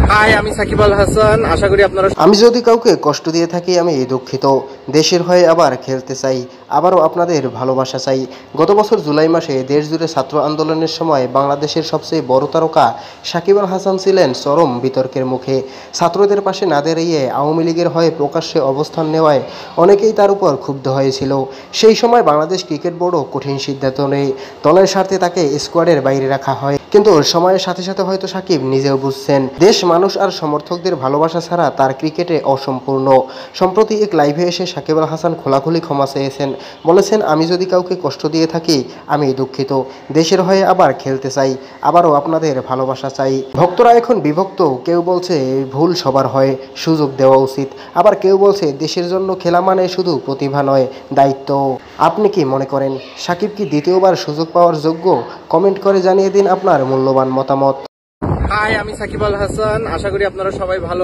High, আমি সাকিব আল হাসান। আশা করি আপনারা। আমি যদি কাউকে কষ্ট দিয়ে থাকি আমি দুঃখিত। দেশের হয়ে আবার খেলতে চাই, আবারও আপনাদের ভালোবাসা চাই। গত বছর জুলাই মাসে দেশজুড়ে ছাত্র আন্দোলনের সময় বাংলাদেশের সবচেয়ে বড় তারকা সাকিব আল হাসান ছিলেন চরম বিতর্কের মুখে। ছাত্রদের পাশে না দাঁড়িয়ে আওয়ামী লীগের হয়ে প্রকাশ্যে অবস্থান নেওয়ায় অনেকেই তার উপর ক্ষুব্ধ হয়েছিল। সেই সময় বাংলাদেশ ক্রিকেট বোর্ডও কঠিন সিদ্ধান্ত নেয়, দলের স্বার্থে তাকে স্কোয়াডের বাইরে রাখা হয়। কিন্তু সময়ের সাথে সাথে হয়তো সাকিব নিজেও বুঝছেন দেশ, মানুষ আর সমর্থকদের ভালোবাসা ছাড়া তার ক্রিকেটে অসম্পূর্ণ। সম্প্রতি এক লাইভে এসে সাকিব আল হাসান খোলাখুলি ক্ষমা চেয়েছেন। বলেছেন, আমি যদি কাউকে কষ্ট দিয়ে থাকি আমি দুঃখিত। দেশের হয়ে আবার খেলতে চাই, আবারও আপনাদের ভালোবাসা চাই। ভক্তরা এখন বিভক্ত। কেউ বলছে ভুল সবার হয়, সুযোগ দেওয়া উচিত। আবার কেউ বলছে দেশের জন্য খেলা মানে শুধু প্রতিভা নয়, দায়িত্ব। আপনি কি মনে করেন সাকিব কি দ্বিতীয়বার সুযোগ পাওয়ার যোগ্য? কমেন্ট করে জানিয়ে দিন আপনার মূল্যবান মতামত। হাই, আমি সাকিব আল হাসান। আশা করি আপনারা সবাই ভালো